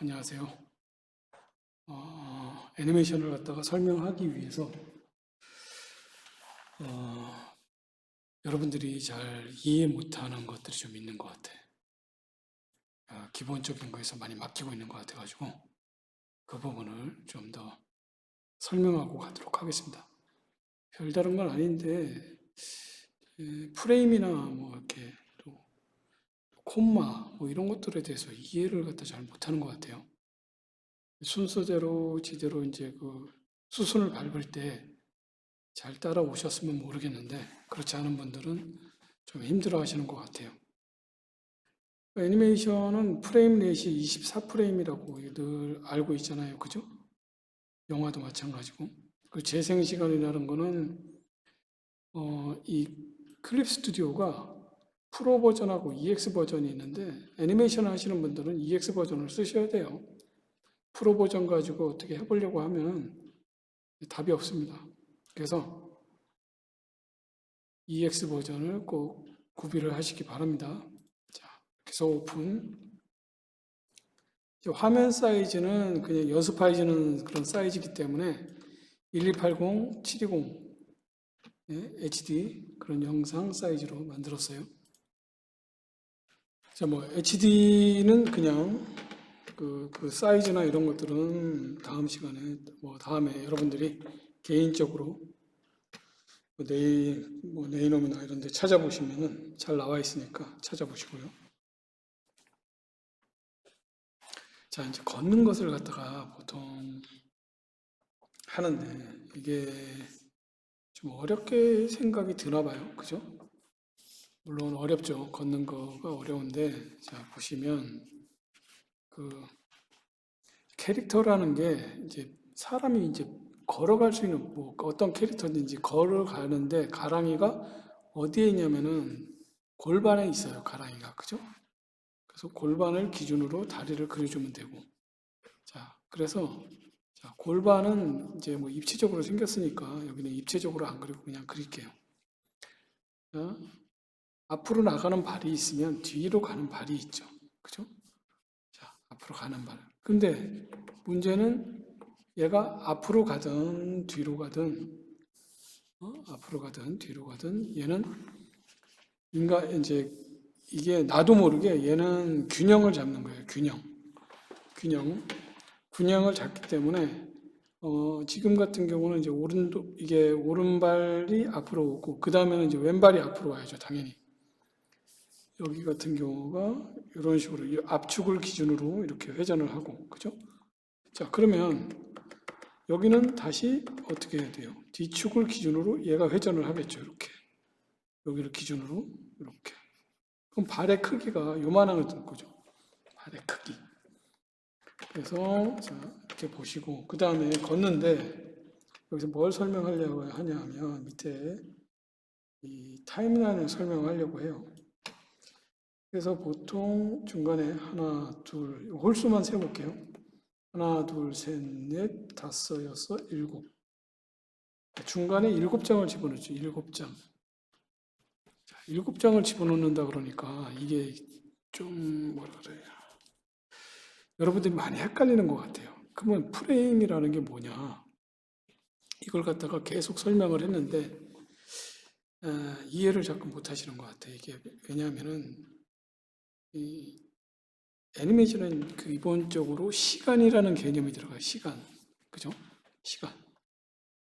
안녕하세요. 애니메이션을 갖다가 설명하기 위해서 어, 여러분들이 잘 이해 못하는 것들이 좀 있는 것 같아. 기본적인 거에서 많이 막히고 있는 것 같아가지고 그 부분을 좀 더 설명하고 가도록 하겠습니다. 별다른 건 아닌데 프레임이나 뭐 이렇게 또 콤마 뭐 이런 것들에 대해서 이해를 갖다 잘 못하는 것 같아요. 순서대로 제대로 이제 그 수순을 밟을 때 잘 따라오셨으면 모르겠는데 그렇지 않은 분들은 좀 힘들어 하시는 것 같아요. 애니메이션은 프레임 렛이 24프레임이라고 늘 알고 있잖아요. 그죠? 영화도 마찬가지고. 그 재생 시간이라는 거는 이 클립 스튜디오가 프로 버전하고 EX 버전이 있는데 애니메이션 하시는 분들은 EX 버전을 쓰셔야 돼요. 프로 버전 가지고 어떻게 해보려고 하면 답이 없습니다. 그래서 EX 버전을 꼭 구비를 하시기 바랍니다. 자, 그래서 오픈. 화면 사이즈는 그냥 연습하시는 그런 사이즈이기 때문에 1280, 720 HD 그런 영상 사이즈로 만들었어요. 자, 뭐 HD는 그냥 그 사이즈나 이런 것들은 다음 시간에 다음에 여러분들이 개인적으로 네이놈이나 이런 데 찾아보시면은 잘 나와 있으니까 찾아보시고요. 자, 이제 걷는 것을 갖다가 보통 하는데 이게 좀 어렵게 생각이 드나 봐요. 그죠? 물론 어렵죠. 걷는 거가 어려운데 자, 보시면 그 캐릭터라는 게 이제 사람이 이제 걸어갈 수 있는 뭐 어떤 캐릭터든지 걸어가는데 가랑이가 어디에 있냐면은 골반에 있어요. 가랑이가. 그죠? 그래서 골반을 기준으로 다리를 그려주면 되고 자, 그래서 자, 골반은 이제 뭐 입체적으로 생겼으니까 여기는 입체적으로 안 그리고 그냥 그릴게요. 자, 앞으로 나가는 발이 있으면 뒤로 가는 발이 있죠. 그죠? 자, 앞으로 가는 발. 근데 문제는 얘가 앞으로 가든 뒤로 가든 앞으로 가든 뒤로 가든 얘는 이제 이게 나도 모르게 얘는 균형을 잡는 거예요. 균형. 균형을 잡기 때문에 지금 같은 경우는 이제 이게 오른발이 앞으로 오고 그 다음에는 이제 왼발이 앞으로 와야죠, 당연히. 여기 같은 경우가 이런 식으로 이 압축을 기준으로 이렇게 회전을 하고, 그죠? 자, 그러면 여기는 다시 어떻게 해야 돼요? 뒤축을 기준으로 얘가 회전을 하겠죠, 이렇게. 여기를 기준으로 이렇게. 그럼 발의 크기가 요만한 거죠. 발의 크기. 그래서 자, 이렇게 보시고 그 다음에 걷는데 여기서 뭘 설명하려고 하냐 하면 밑에 이 타임라인을 설명하려고 해요. 그래서 보통 중간에 하나, 둘, 홀수만 세볼게요. 하나, 둘, 셋, 넷, 다섯, 여섯, 일곱. 중간에 7장을 집어넣죠. 7장. 자, 7장을 집어넣는다 그러니까 이게 좀 뭐라 그래요. 여러분들이 많이 헷갈리는 것 같아요. 그러면 프레임이라는 게 뭐냐? 이걸 갖다가 계속 설명을 했는데 이해를 자꾸 못 하시는 것 같아요. 이게 왜냐하면은 이 애니메이션은 기본적으로 시간이라는 개념이 들어가요. 시간. 그죠? 시간.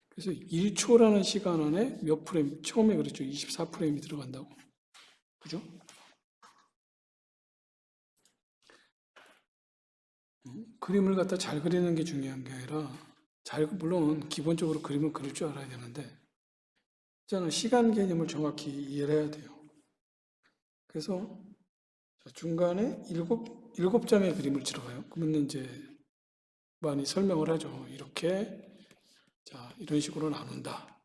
그래서 1초라는 시간 안에 몇 프레임, 처음에 그랬죠. 24프레임이 들어간다고. 그죠? 그림을 갖다 잘 그리는 게 중요한 게 아니라, 물론 기본적으로 그림을 그릴 줄 알아야 되는데, 저는 시간 개념을 정확히 이해를 해야 돼요. 그래서 중간에 일곱 장의 그림을 들어가요. 그러면 이제 많이 설명을 하죠. 이렇게, 자, 이런 식으로 나눈다.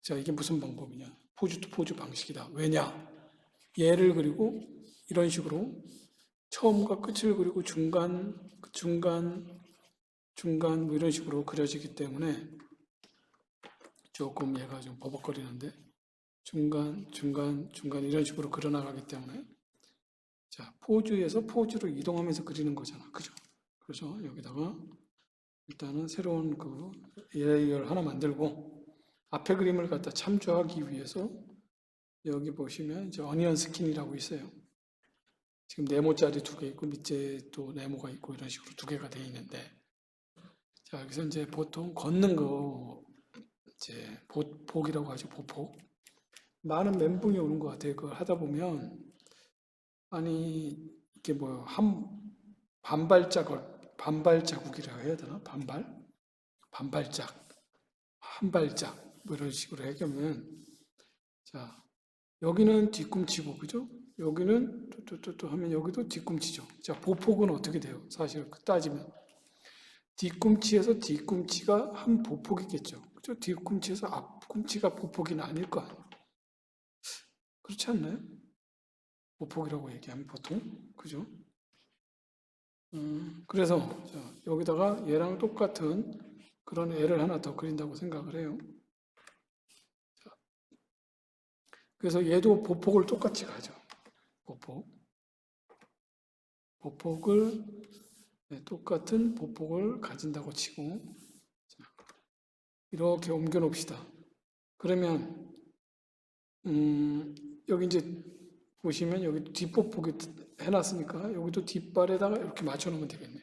자, 이게 무슨 방법이냐? 포즈 투 포즈 방식이다. 왜냐? 얘를 그리고 이런 식으로 처음과 끝을 그리고 중간 뭐 이런 식으로 그려지기 때문에 조금 얘가 좀 버벅거리는데 중간 이런 식으로 그려나가기 때문에 자, 포즈에서 포즈로 이동하면서 그리는 거잖아. 그죠? 그래서 여기다가 일단은 새로운 그 레이어를 하나 만들고 앞에 그림을 갖다 참조하기 위해서 여기 보시면 이제 어니언 스킨이라고 있어요. 지금 네모짜리 두 개 있고 밑에 또 네모가 있고 이런 식으로 두 개가 되어 있는데 자, 여기서 이제 보통 걷는 거 이제 보폭이라고 하죠. 보폭. 많은 멘붕이 오는 것 같아요. 그걸 하다 보면 아니 이게 뭐요? 한 반발자국이라고 해야 되나? 반발짝, 한 발짝 뭐 이런 식으로 해결하면 자 여기는 뒤꿈치고 그죠? 여기는 또 하면 여기도 뒤꿈치죠. 자 보폭은 어떻게 돼요? 사실 따지면 뒤꿈치에서 뒤꿈치가 한 보폭이겠죠. 그죠? 뒤꿈치에서 앞꿈치가 보폭이는 아닐 거 아니에요. 그렇지 않나요? 보폭이라고 얘기하면 보통 그죠? 그래서 자, 여기다가 얘랑 똑같은 그런 애를 하나 더 그린다고 생각을 해요. 그래서 얘도 보폭을 똑같이 가죠. 보폭을 네, 똑같은 보폭을 가진다고 치고 자, 이렇게 옮겨 놓읍시다. 그러면 여기 이제 보시면 여기 뒷보폭이 해놨으니까 여기도 뒷발에다가 이렇게 맞춰 놓으면 되겠네.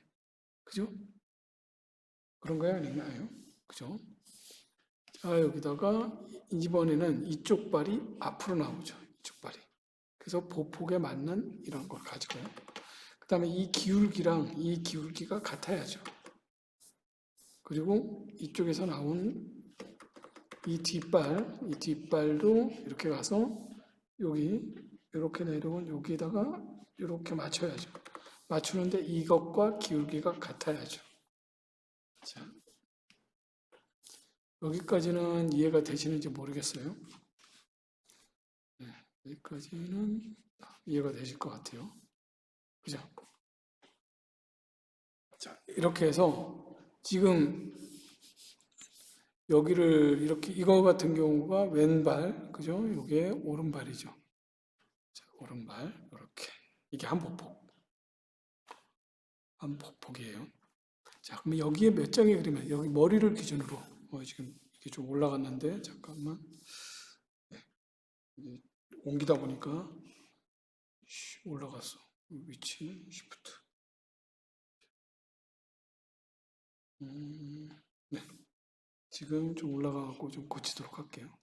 그죠? 그런가요? 아닌가요? 그죠? 자, 여기다가 이번에는 이쪽 발이 앞으로 나오죠. 이쪽 발이. 그래서 보폭에 맞는 이런 걸 가지고요. 그 다음에 이 기울기랑 이 기울기가 같아야죠. 그리고 이쪽에서 나온 이 뒷발도 이렇게 가서 여기 이렇게 내려온 여기에다가 이렇게 맞춰야죠. 맞추는데 이것과 기울기가 같아야죠. 자, 여기까지는 이해가 되시는지 모르겠어요. 네, 여기까지는 이해가 되실 것 같아요. 그죠? 자, 이렇게 해서 지금 여기를 이렇게 이거 같은 경우가 왼발, 그죠? 이게 오른발이죠. 자, 오른발 이렇게 이게 한복폭이에요. 자, 그럼 여기에 몇 장의 그림을 여기 머리를 기준으로 지금 이게 좀 올라갔는데 잠깐만 옮기다 보니까 올라갔어. 위치 시프트. 네, 지금 좀 올라가고 좀 고치도록 할게요.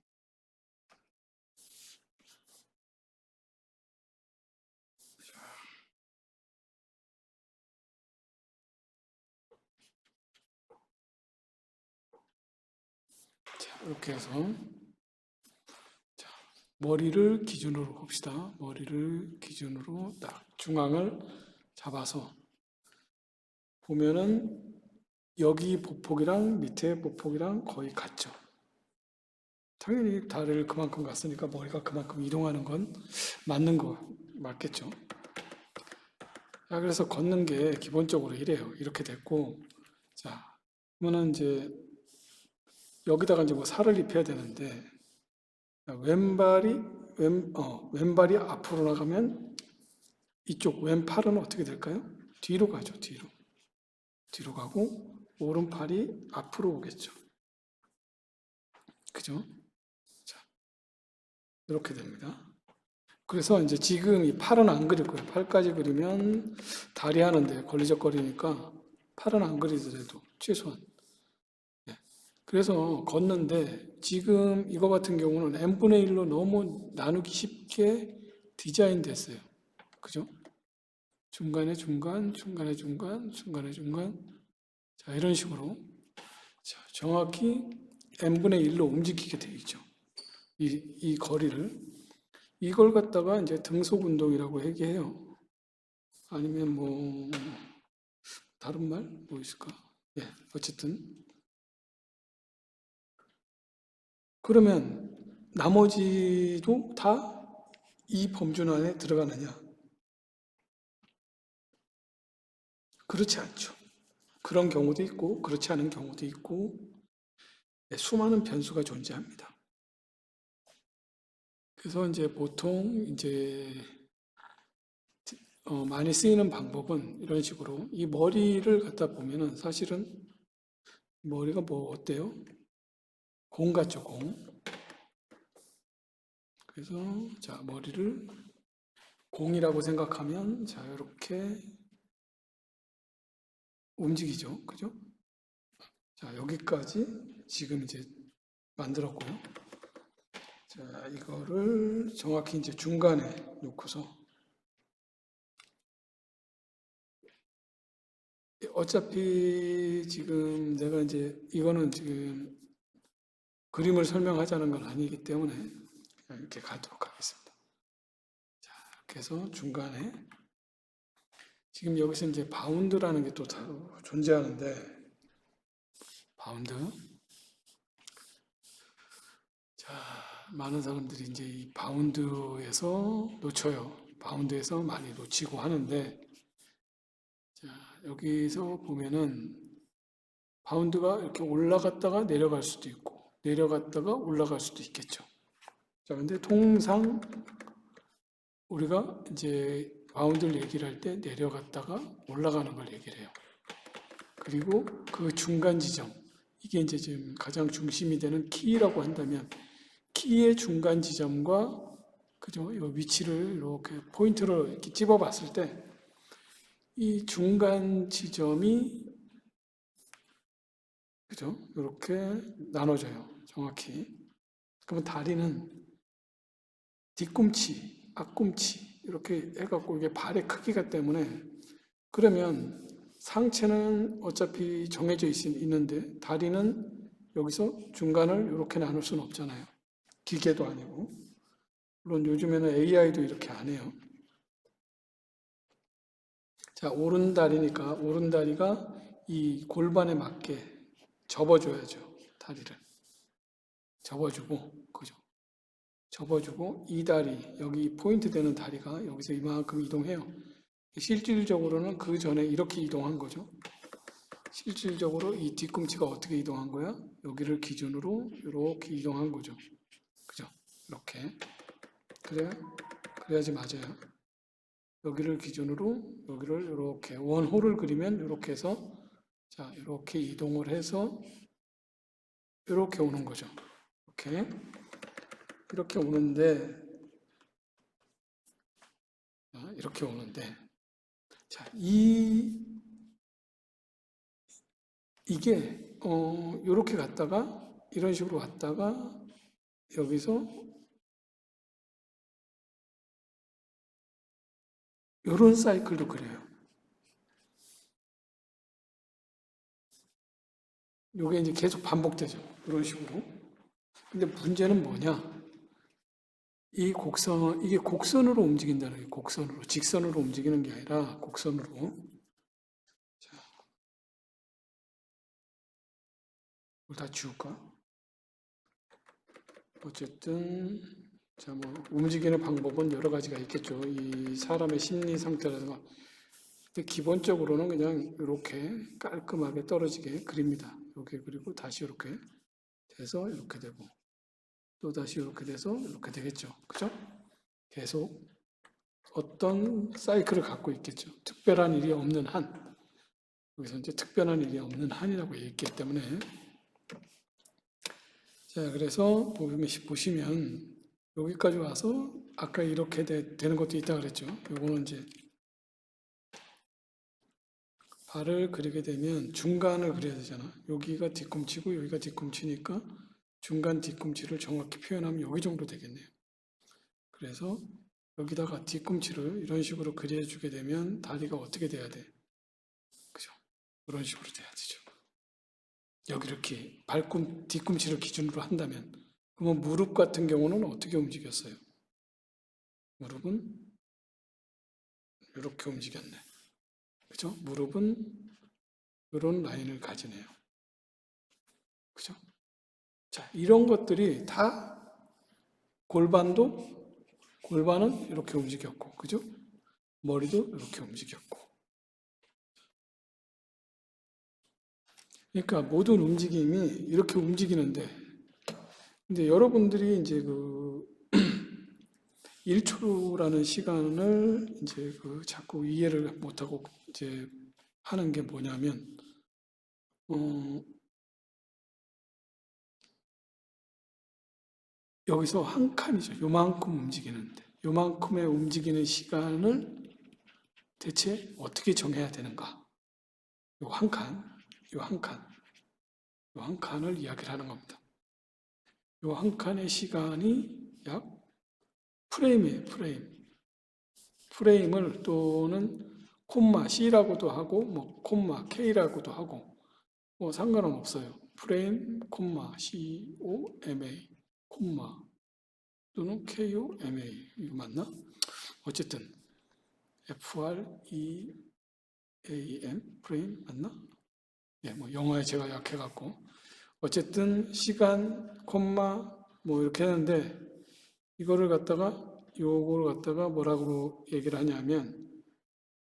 자, 이렇게 해서 자, 머리를 기준으로 봅시다. 머리를 기준으로 딱 중앙을 잡아서 보면은 여기 보폭이랑 밑에 보폭이랑 거의 같죠. 당연히 다리를 그만큼 갔으니까 머리가 그만큼 이동하는 건 맞는 거 맞겠죠. 자, 그래서 걷는 게 기본적으로 이래요. 이렇게 됐고, 자, 그러면은 이제 여기다가 이제 뭐 살을 입혀야 되는데 왼발이 앞으로 나가면 이쪽 왼팔은 어떻게 될까요? 뒤로 가죠. 뒤로 가고 오른팔이 앞으로 오겠죠. 그죠? 자, 이렇게 됩니다. 그래서 이제 지금 이 팔은 안 그릴 거예요. 팔까지 그리면 다리 하는데 걸리적거리니까 팔은 안 그리더라도 최소한. 네. 그래서 걷는데 지금 이거 같은 경우는 n분의 1로 너무 나누기 쉽게 디자인 됐어요. 그죠? 중간에 중간, 중간에 중간, 중간에 중간. 자, 이런 식으로. 자, 정확히 n분의 1로 움직이게 되어 있죠. 이 거리를. 이걸 갖다가 이제 등속 운동이라고 얘기해요. 아니면 뭐 다른 말 뭐 있을까? 예, 어쨌든 그러면 나머지도 다 이 범준 안에 들어가느냐? 그렇지 않죠. 그런 경우도 있고 그렇지 않은 경우도 있고 예, 수많은 변수가 존재합니다. 그래서 이제 보통 이제 많이 쓰이는 방법은 이런 식으로 이 머리를 갖다 보면은 사실은 머리가 뭐 어때요? 공 같죠, 공. 그래서 자, 머리를 공이라고 생각하면 자, 이렇게 움직이죠. 그죠? 자, 여기까지 지금 이제 만들었고요. 자, 이거를 정확히 이제 중간에 놓고서 어차피 지금 내가 이제 이거는 지금 그림을 설명하자는 건 아니기 때문에 그냥 이렇게 가도록 하겠습니다. 자, 이렇게 해서 중간에 지금 여기서 이제 바운드라는 게 또 존재하는데 바운드. 자, 많은 사람들이 이제 이 바운드에서 놓쳐요. 바운드에서 많이 놓치고 하는데 자, 여기서 보면은 바운드가 이렇게 올라갔다가 내려갈 수도 있고 내려갔다가 올라갈 수도 있겠죠. 자, 근데 통상 우리가 이제 바운드를 얘기를 할 때 내려갔다가 올라가는 걸 얘기를 해요. 그리고 그 중간 지점, 이게 이제 지금 가장 중심이 되는 키라고 한다면 키의 중간 지점과 그죠? 이 위치를 이렇게 포인트로 이렇게 집어봤을 때 이 중간 지점이 그죠? 이렇게 나눠져요. 정확히. 그러면 다리는 뒤꿈치, 앞꿈치 이렇게 해갖고 이게 발의 크기가 때문에 그러면 상체는 어차피 정해져 있는데 다리는 여기서 중간을 이렇게 나눌 수는 없잖아요. 기계도 아니고. 물론 요즘에는 AI도 이렇게 안 해요. 자, 오른다리니까 오른다리가 이 골반에 맞게 접어줘야죠. 다리를. 접어주고, 그죠? 접어주고 이 다리, 여기 포인트 되는 다리가 여기서 이만큼 이동해요. 실질적으로는 그 전에 이렇게 이동한 거죠. 실질적으로 이 뒤꿈치가 어떻게 이동한 거야? 여기를 기준으로 이렇게 이동한 거죠. 그죠? 이렇게. 그래야지 맞아요. 여기를 기준으로 여기를 이렇게 원호를 그리면 이렇게 해서 자, 이렇게 이동을 해서 이렇게 오는 거죠. 이렇게 오는데 이렇게 오는데 자, 이게 이렇게 갔다가 이런 식으로 갔다가 여기서 이런 사이클도 그려요. 이게 이제 계속 반복되죠. 이런 식으로. 근데 문제는 뭐냐? 이게 곡선으로 움직인다는 게 곡선으로, 직선으로 움직이는 게 아니라 곡선으로. 자, 이걸 다 지울까? 어쨌든, 자, 뭐, 움직이는 방법은 여러 가지가 있겠죠. 이 사람의 심리 상태라든가. 근데 기본적으로는 그냥 이렇게 깔끔하게 떨어지게 그립니다. 이렇게 그리고 다시 이렇게 돼서 이렇게 되고, 또 다시 이렇게 돼서 이렇게 되겠죠. 그죠? 계속 어떤 사이클을 갖고 있겠죠. 특별한 일이 없는 한. 여기서 이제 특별한 일이 없는 한이라고 얘기했기 때문에. 자, 그래서 보시면 여기까지 와서 아까 이렇게 되는 것도 있다 그랬죠. 요거는 이제 발을 그리게 되면 중간을 그려야 되잖아. 여기가 뒤꿈치고 여기가 뒤꿈치니까 중간 뒤꿈치를 정확히 표현하면 여기 정도 되겠네요. 그래서 여기다가 뒤꿈치를 이런 식으로 그려주게 되면 다리가 어떻게 돼야 돼? 그죠? 그런 식으로 돼야 되죠. 여기 이렇게 뒤꿈치를 기준으로 한다면 그러면 무릎 같은 경우는 어떻게 움직였어요? 무릎은 이렇게 움직였네. 그죠? 무릎은 이런 라인을 가지네요. 그죠? 자, 이런 것들이 다 골반은 이렇게 움직였고, 그죠? 머리도 이렇게 움직였고. 그러니까 모든 움직임이 이렇게 움직이는데, 근데 여러분들이 이제 1초라는 시간을 이제 자꾸 이해를 못하고 이제 하는 게 뭐냐면, 여기서 한 칸이죠. 요만큼 움직이는데, 요만큼의 움직이는 시간을 대체 어떻게 정해야 되는가? 요 한 칸, 요 한 칸, 요 한 칸을 이야기를 하는 겁니다. 요 한 칸의 시간이 약 프레임이에요, 프레임. 프레임을 또는 콤마 C라고도 하고, 뭐 콤마 K라고도 하고, 뭐 상관은 없어요. 프레임, 콤마 COMA, 콤마 또는 KOMA 이거 맞나? 어쨌든 FREAM 프레임 맞나? 예, 뭐 영어에 제가 약해갖고 어쨌든 시간, 콤마 뭐 이렇게 하는데 이거를 요거를 갖다가 뭐라고 얘기를 하냐면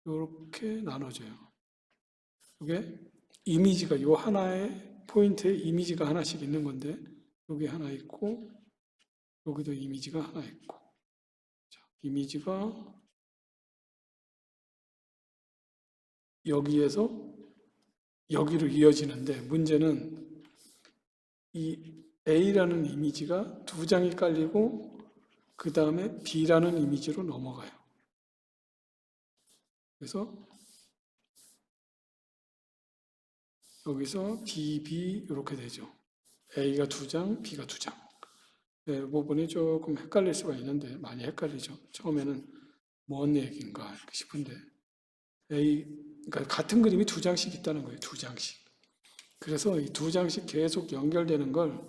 이렇게 나눠져요. 이게 이미지가 요 하나의 포인트에 이미지가 하나씩 있는 건데 여기 하나 있고 여기도 이미지가 하나 있고 자, 이미지가 여기에서 여기로 이어지는데 문제는 이 A라는 이미지가 두 장이 깔리고 그 다음에 B라는 이미지로 넘어가요. 그래서 여기서 D, B 이렇게 되죠. A가 두 장, B가 두 장. 네, 이 부분이 조금 헷갈릴 수가 있는데 많이 헷갈리죠. 처음에는 뭔 얘기인가 싶은데 그러니까 같은 그림이 두 장씩 있다는 거예요. 두 장씩. 그래서 이 두 장씩 계속 연결되는 걸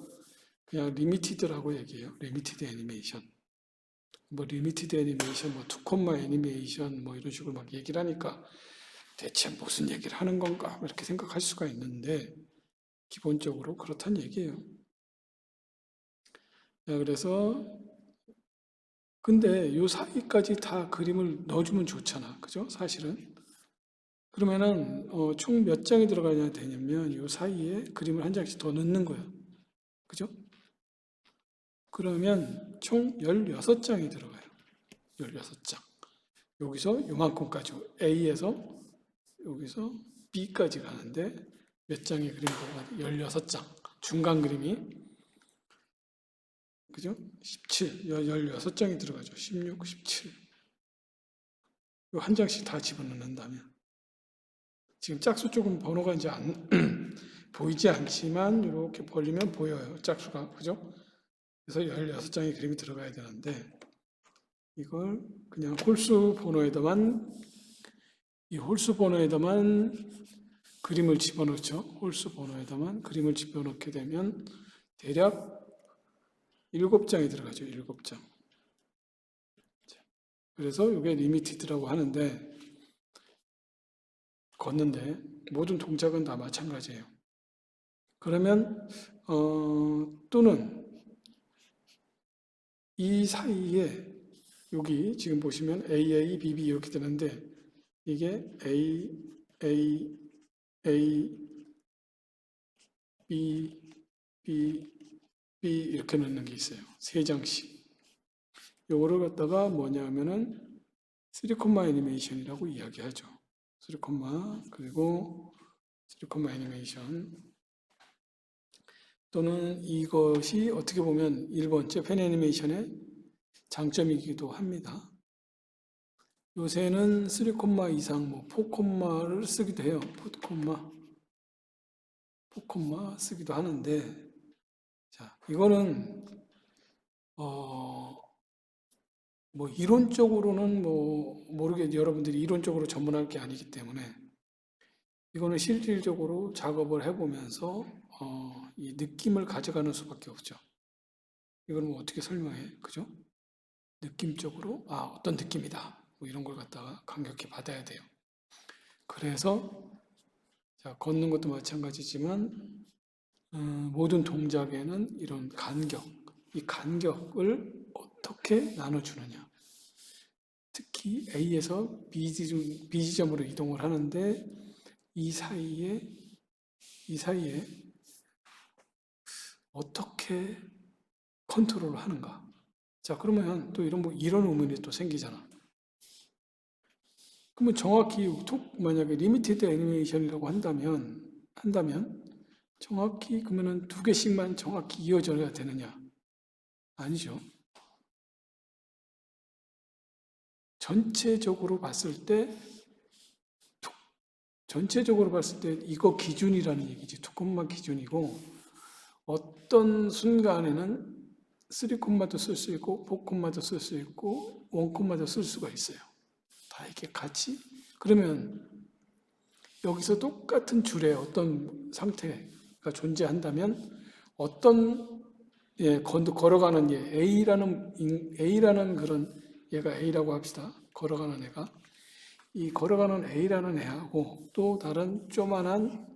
그냥 리미티드라고 얘기해요. 리미티드 애니메이션. 뭐 리미티드 애니메이션, 뭐 투콤마 애니메이션 뭐 이런 식으로 막 얘기를 하니까 대체 무슨 얘기를 하는 건가 이렇게 생각할 수가 있는데 기본적으로 그렇다는 얘기예요. 네, 그래서 근데 요 사이까지 다 그림을 넣어주면 좋잖아. 그죠? 사실은. 그러면은 총 몇 장이 들어가냐 되냐면 요 사이에 그림을 한 장씩 더 넣는 거예요. 그죠? 그러면 총 16장이 들어가요. 16장. 여기서 요만큼까지 A에서 여기서 B까지 가는데 몇 장의 그림이 들어가요? 16장. 중간 그림이 그죠? 17, 16장이 들어가죠. 16, 17. 요 한 장씩 다 집어넣는다면 지금 짝수 쪽은 번호가 이제 안 보이지 않지만 이렇게 벌리면 보여요. 짝수가. 그죠? 그래서 16장의 그림이 들어가야 되는데 이걸 그냥 홀수 번호에다만 이 홀수 번호에다만 그림을 집어넣죠. 홀수 번호에다만 그림을 집어넣게 되면 대략 7장이 들어가죠. 7장. 그래서 이게 리미티드라고 하는데 걷는데 모든 동작은 다 마찬가지예요. 그러면 또는 이 사이에 여기 지금 보시면 AA, BB 이렇게 되는데 이게 A, A, A, B, B, B 이렇게 넣는 게 있어요. 3장씩. 요거를 갖다가 뭐냐면은 3콤마 애니메이션이라고 이야기하죠. 3콤마 그리고 3콤마 애니메이션 또는 이것이 어떻게 보면 1번째 펜 애니메이션의 장점이기도 합니다. 요새는 3콤마 이상 뭐 4콤마를 쓰기도 해요. 4콤마 쓰기도 하는데 자, 이거는 뭐 이론적으로는 뭐 모르겠 여러분들이 이론적으로 전문할 게 아니기 때문에 이거는 실질적으로 작업을 해보면서 이 느낌을 가져가는 수밖에 없죠. 이걸 뭐 어떻게 설명해, 그죠? 느낌적으로 어떤 느낌이다, 뭐 이런 걸 갖다가 강력히 받아야 돼요. 그래서 자, 걷는 것도 마찬가지지만 모든 동작에는 이런 간격, 이 간격을 어떻게 나눠주느냐. 특히 A에서 B 지점으로 이동을 하는데 이 사이에 어떻게 컨트롤을 하는가. 자, 그러면 또 이런 의문이 또 생기잖아. 그러면 정확히 만약에 리미티드 애니메이션이라고 한다면 정확히 그러면은 두 개씩만 정확히 이어져야 되느냐? 아니죠. 전체적으로 봤을 때 이거 기준이라는 얘기지. 2콤마 기준이고 어떤 순간에는 3콤마도 쓸 수 있고 4콤마도 쓸 수 있고 1콤마도 쓸 수가 있어요. 다 이렇게 같이. 그러면 여기서 똑같은 줄에 어떤 상태가 존재한다면 어떤 걸어가는 A라는 그런 얘가 A라고 합시다. 걸어가는 애가 이 걸어가는 A라는 애하고 또 다른 조만한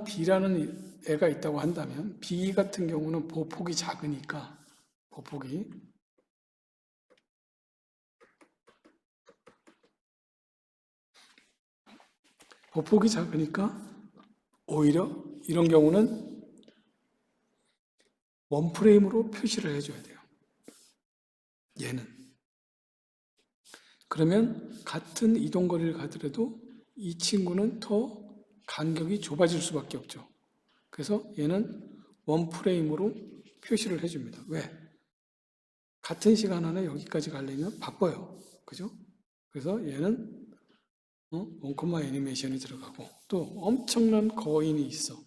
B라는 애가 있다고 한다면 B 같은 경우는 보폭이 작으니까 보폭이 작으니까 오히려 이런 경우는 원 프레임으로 표시를 해줘야 돼요. 얘는. 그러면 같은 이동거리를 가더라도 이 친구는 더 간격이 좁아질 수밖에 없죠. 그래서 얘는 원 프레임으로 표시를 해줍니다. 왜? 같은 시간 안에 여기까지 가려면 바빠요. 그죠? 그래서 얘는 원콤마 애니메이션이 들어가고 또 엄청난 거인이 있어.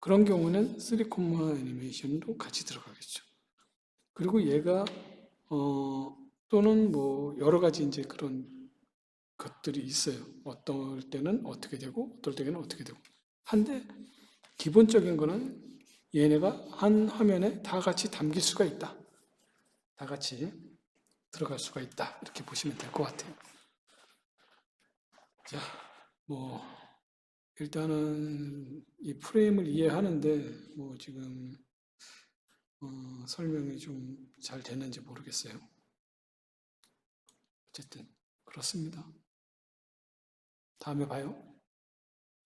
그런 경우는 3콤마 애니메이션도 같이 들어가겠죠. 그리고 얘가 또는 뭐 여러 가지 이제 그런 것들이 있어요. 어떨 때는 어떻게 되고 어떨 때는 어떻게 되고. 한데 기본적인 거는 얘네가 한 화면에 다 같이 담길 수가 있다. 다 같이 들어갈 수가 있다. 이렇게 보시면 될 것 같아요. 자, 뭐 일단은 이 프레임을 이해하는데 뭐 지금 설명이 좀 잘 됐는지 모르겠어요. 어쨌든 그렇습니다. 다음에 봐요.